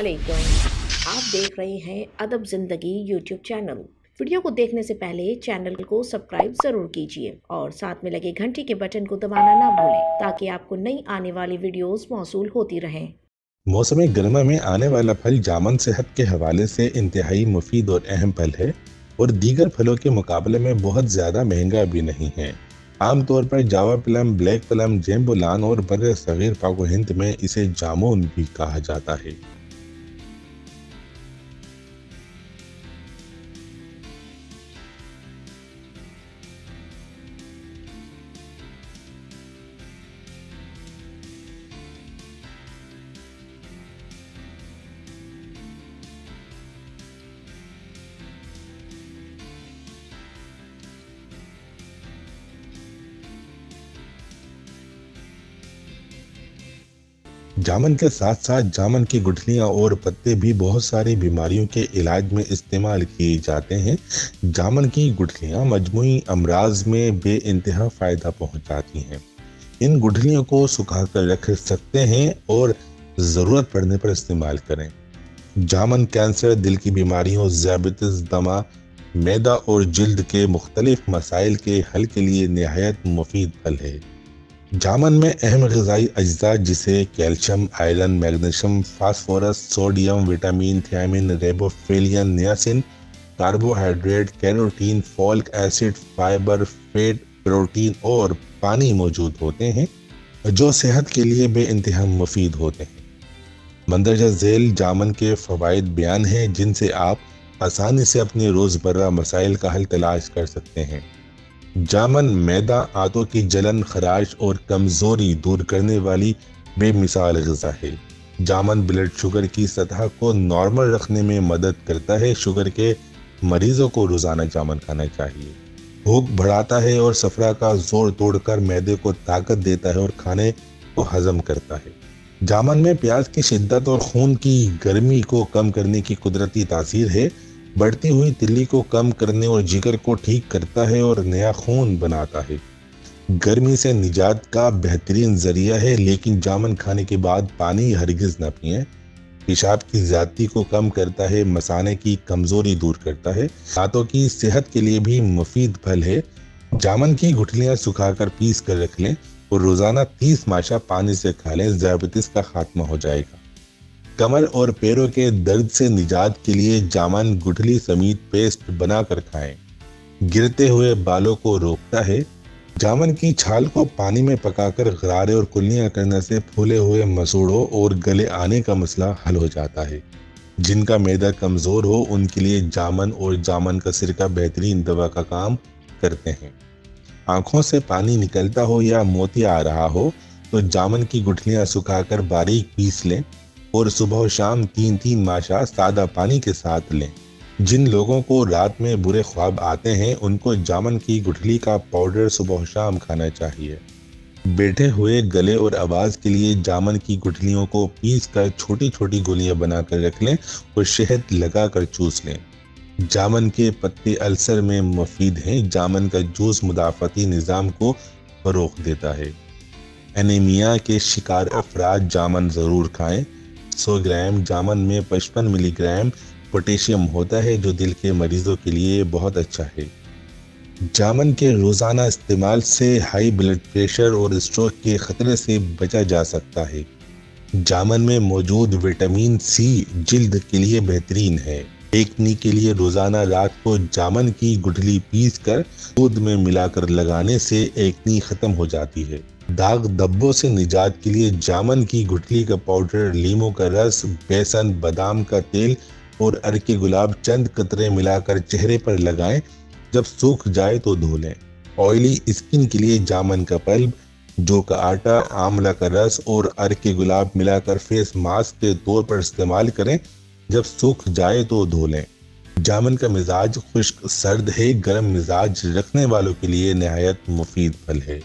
अस्सलामुअलैकुम। आप देख रहे हैं अदब ज़िंदगी यूट्यूब चैनल। वीडियो को देखने से पहले चैनल को सब्सक्राइब ज़रूर कीजिए और साथ में लगे घंटी के बटन को दबाना ना भूलें ताकि आपको नई आने वाली वीडियोस मौसूल होती रहें। मौसम गर्मा में आने वाला फल जामन सेहत के हवाले से इंतहाई मुफीद और अहम फल है और दीगर फलों के मुकाबले में बहुत ज़्यादा महंगा भी नहीं है। आमतौर पर जावा प्लम, ब्लैक प्लम, जेम्बुलान और बर सगीर पाक हिंद में इसे जामुन भी कहा जाता है। जामन के साथ साथ जामन की गुठलियां और पत्ते भी बहुत सारी बीमारियों के इलाज में इस्तेमाल किए जाते हैं। जामन की गुठलियां मजमूई अमराज में बेइंतहा फ़ायदा पहुंचाती हैं। इन गुठलियों को सुखाकर रख सकते हैं और ज़रूरत पड़ने पर इस्तेमाल करें। जामन कैंसर, दिल की बीमारियों, ज़ियाबतीस, दमा, मैदा और जिल्द के मुख्तलिफ मसाइल के हल के लिए निहायत मुफीद फल है। जामन में अहम ग़िज़ाई अज्जा जिसे calcium, iron, magnesium, phosphorus, sodium, vitamin, thiamine, riboflavin, niacin, carbohydrate, carotene, folic acid, fibre, fat, protein और पानी मौजूद होते हैं जो सेहत के लिए बेइंतहा मुफीद होते हैं। मंदरजा झेल जामन के फ़वाइद बयान हैं जिनसे आप आसानी से अपने रोज़मर्रा मसाइल का हल तलाश कर सकते हैं। जामन मैदा, आंतों की जलन, खराश और कमज़ोरी दूर करने वाली बेमिसाल ग़िज़ा है। जामन ब्लड शुगर की सतह को नॉर्मल रखने में मदद करता है। शुगर के मरीजों को रोज़ाना जामन खाना चाहिए। भूख बढ़ाता है और सफरा का जोर तोड़कर मैदे को ताकत देता है और खाने को हजम करता है। जामन में प्याज की शिद्दत और खून की गर्मी को कम करने की कुदरती तासीर है। बढ़ती हुई तिल्ली को कम करने और जिगर को ठीक करता है और नया खून बनाता है। गर्मी से निजात का बेहतरीन जरिया है, लेकिन जामन खाने के बाद पानी हरगिज न पिएं। पेशाब की ज़्यादती को कम करता है, मसाने की कमज़ोरी दूर करता है। दांतों की सेहत के लिए भी मुफीद फल है। जामन की गुठलियाँ सुखाकर पीस कर रख लें और रोज़ाना 30 माशा पानी से खा लें। ज़ियाबतीस का खात्मा हो जाएगा। कमर और पैरों के दर्द से निजात के लिए जामन गुठली समेत पेस्ट बनाकर खाएं। गिरते हुए बालों को रोकता है। जामन की छाल को पानी में पकाकर गरारे और कुल्लियां करने से फूले हुए मसूड़ों और गले आने का मसला हल हो जाता है। जिनका मैदा कमज़ोर हो उनके लिए जामन और जामन का सिरका बेहतरीन दवा का काम करते हैं। आँखों से पानी निकलता हो या मोतिया आ रहा हो तो जामन की गुठलियाँ सुखाकर बारीक पीस लें और सुबह और शाम 3-3 माशा सादा पानी के साथ लें। जिन लोगों को रात में बुरे ख्वाब आते हैं उनको जामन की गुठली का पाउडर सुबह और शाम खाना चाहिए। बैठे हुए गले और आवाज़ के लिए जामन की गुठलियों को पीस कर छोटी छोटी गोलियां बनाकर रख लें और शहद लगाकर चूस लें। जामन के पत्ते अल्सर में मुफीद हैं। जामन का जूस मुदाफ़ती निज़ाम को फ़रोग़ देता है। एनीमिया के शिकार अफराद जामन ज़रूर खाएँ। 100 ग्राम जामन में 55 मिलीग्राम पोटेशियम होता है जो दिल के मरीजों के लिए बहुत अच्छा है। जामन के रोज़ाना इस्तेमाल से हाई ब्लड प्रेशर और स्ट्रोक के खतरे से बचा जा सकता है। जामन में मौजूद विटामिन सी जिल्द के लिए बेहतरीन है। एक्नी के लिए रोज़ाना रात को जामन की गुठली पीस कर दूध में मिलाकर लगाने से एक्नी ख़त्म हो जाती है। दाग धब्बों से निजात के लिए जामन की गुठली का पाउडर, लीमू का रस, बेसन, बादाम का तेल और अर्के गुलाब चंद कतरे मिलाकर चेहरे पर लगाएं। जब सूख जाए तो धो लें। ऑयली स्किन के लिए जामन का पल्प, जौ का आटा, आंवला का रस और अर्के गुलाब मिलाकर फेस मास्क के तौर पर इस्तेमाल करें। जब सूख जाए तो धो लें। जामन का मिजाज खुश्क सर्द है। गर्म मिजाज रखने वालों के लिए निहायत मुफीद फल है।